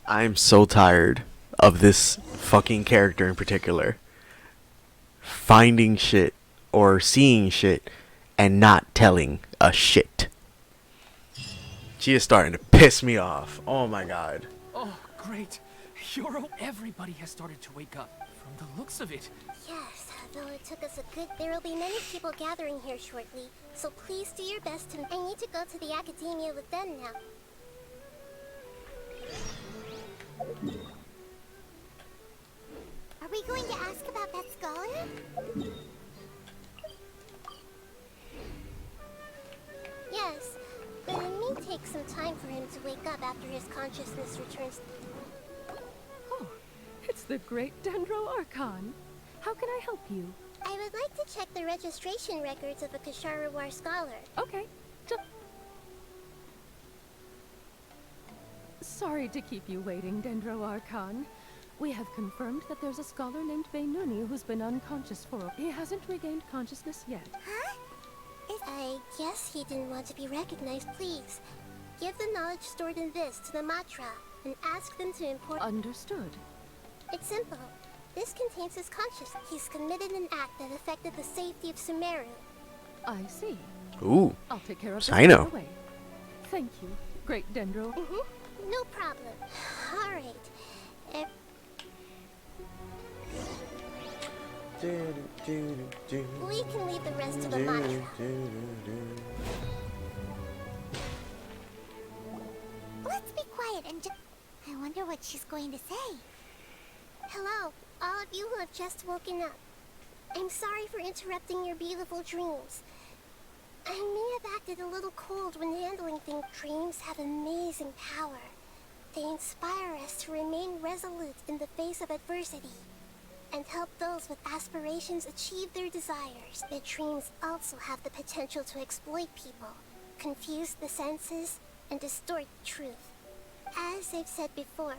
I'm so tired of this fucking character in particular. Finding shit or seeing shit and not telling a shit. She is starting to piss me off. Oh my god. Oh, great. Everybody has started to wake up, from the looks of it. Yes, though it took us a good... There will be many people gathering here shortly, so please do your best to... I need to go to the academia with them now. Are we going to ask about that scholar? Yes, but it may take some time for him to wake up after his consciousness returns. Oh, it's the great Dendro Archon. How can I help you? I would like to check the registration records of a Kasharawar scholar. Okay. Sorry to keep you waiting, Dendro Archon. We have confirmed that there's a scholar named Beinuni who's been unconscious for... He hasn't regained consciousness yet. Huh? I guess he didn't want to be recognized. Please, give the knowledge stored in this to the Matra and ask them to import... Understood. It's simple. This contains his consciousness. He's committed an act that affected the safety of Sumeru. I see. Ooh. I'll take care of this I know. right away. Thank you, great Dendro. No problem. All right. We can leave the rest to the Matra. Let's be quiet and just... I wonder what she's going to say. Hello, all of you who have just woken up. I'm sorry for interrupting your beautiful dreams. I may have acted a little cold when handling things. Dreams have amazing power. They inspire us to remain resolute in the face of adversity and help those with aspirations achieve their desires. The dreams also have the potential to exploit people, confuse the senses, and distort the truth. As I've said before,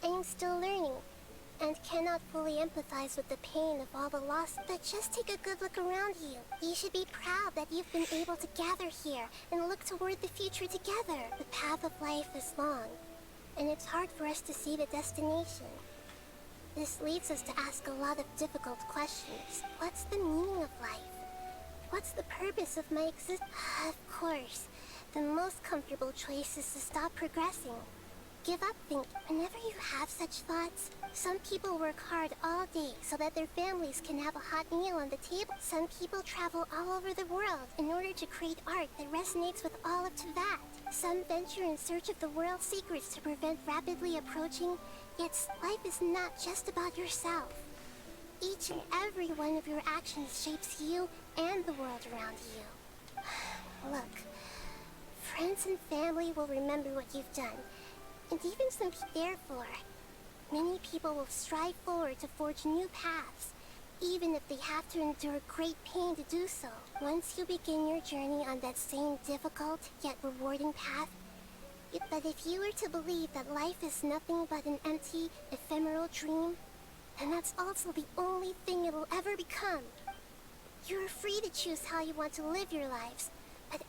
I am still learning and cannot fully empathize with the pain of all the loss. But just take a good look around you. You should be proud that you've been able to gather here and look toward the future together. The path of life is long, and it's hard for us to see the destination. This leads us to ask a lot of difficult questions. What's the meaning of life? What's the purpose of my existence? Of course, the most comfortable choice is to stop progressing. Give up thinking. Whenever you have such thoughts, some people work hard all day so that their families can have a hot meal on the table. Some people travel all over the world in order to create art that resonates with all of Teyvat. Some venture in search of the world's secrets to prevent rapidly approaching. Yet life is not just about yourself. Each and every one of your actions shapes you and the world around you. Look, friends and family will remember what you've done. And even some therefore, many people will strive forward to forge new paths, even if they have to endure great pain to do so. Once you begin your journey on that same difficult yet rewarding path, but if you were to believe that life is nothing but an empty, ephemeral dream, then that's also the only thing it will ever become. You are free to choose how you want to live your lives, but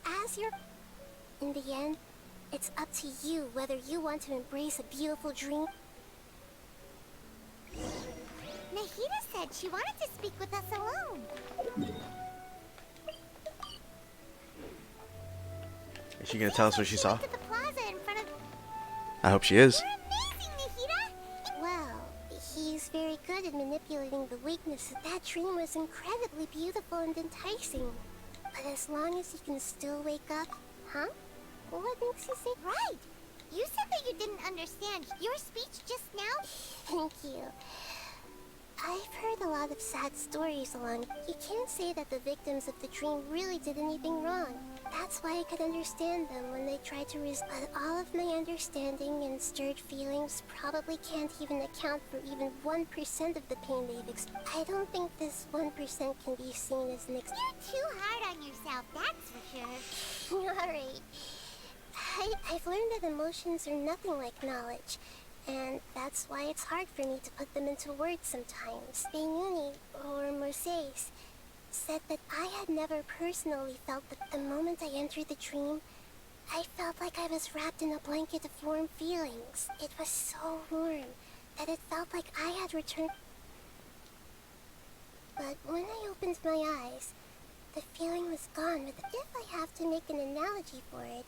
in the end, it's up to you whether you want to embrace a beautiful dream. Nahida said she wanted to speak with us alone. Is she gonna tell us what she saw? To the plaza in front of... I hope she is. You're amazing, started manipulating the weakness, that dream was incredibly beautiful and enticing. But as long as you can still wake up, huh? What makes you say Right! You said that you didn't understand your speech just now? thank you? I've heard a lot of sad stories along. You can't say that the victims of the dream really did anything wrong. That's why I could understand them when they tried to but all of my understanding and stirred feelings probably can't even account for even 1% of the pain they've experienced. I don't think this 1% can be seen as an You're too hard on yourself, that's for sure. Alright. I've learned that emotions are nothing like knowledge. And that's why it's hard for me to put them into words sometimes. Benyuni, or Moses, said that I had never personally felt that the moment I entered the dream, I felt like I was wrapped in a blanket of warm feelings. It was so warm that it felt like I had returned. But when I opened my eyes, the feeling was gone. But if I have to make an analogy for it,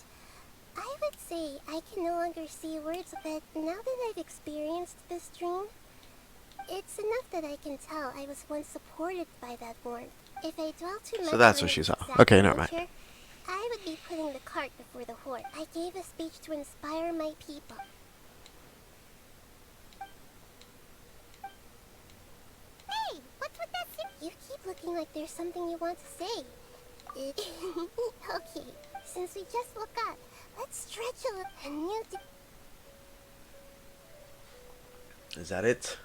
I would say I can no longer see words, but now that I've experienced this dream, it's enough that I can tell I was once supported by that warmth. If I dwell too much So that's on what she its saw. exact Okay, never mind. nature, I would be putting the cart before the horse. I gave a speech to inspire my people. Hey, what's with that You keep looking like there's something you want to say. Okay, since we just woke up, let's stretch a new... Is that it?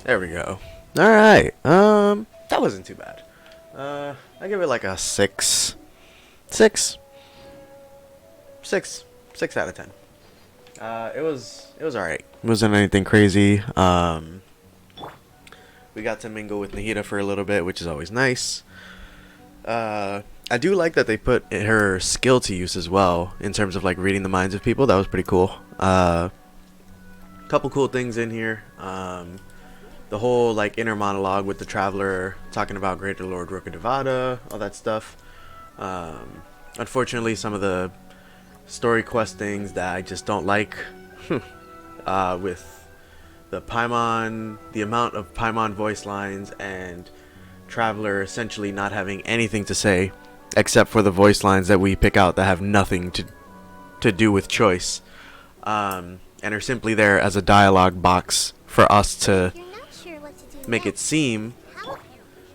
There we go. Alright. That wasn't too bad. I give it like a 6. 6 out of 10. It was alright. It wasn't anything crazy. We got to mingle with Nahida for a little bit, which is always nice. I do like that they put her skill to use as well, in terms of like reading the minds of people. That was pretty cool. Couple cool things in here. The whole like inner monologue with the Traveler talking about Greater Lord Rukkhadevata, all that stuff. Unfortunately, some of the story quest things that I just don't like, with the Paimon, the amount of Paimon voice lines, and Traveler essentially not having anything to say except for the voice lines that we pick out that have nothing to do with choice, and are simply there as a dialogue box for us to make it seem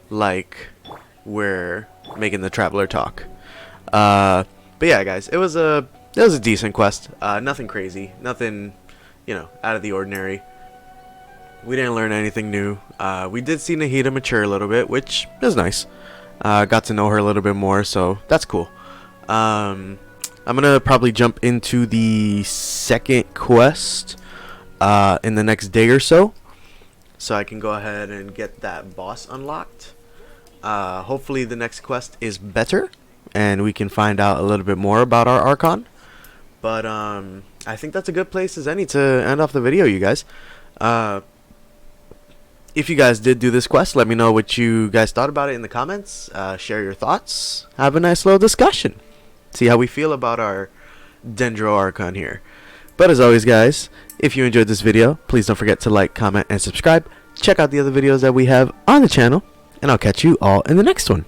like we're making the Traveler talk. But yeah, guys, it was a decent quest. Nothing crazy, nothing, out of the ordinary. We didn't learn anything new. We did see Nahida mature a little bit, which is nice. Got to know her a little bit more, so that's cool. I'm gonna probably jump into the second quest in the next day or so I can go ahead and get that boss unlocked. Hopefully the next quest is better and we can find out a little bit more about our Archon. But I think that's a good place as any to end off the video, you guys. If you guys did do this quest, let me know what you guys thought about it in the comments. Share your thoughts. Have a nice little discussion. See how we feel about our Dendro Archon here. But as always, guys, if you enjoyed this video, please don't forget to like, comment, and subscribe. Check out the other videos that we have on the channel, and I'll catch you all in the next one.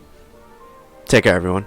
Take care, everyone.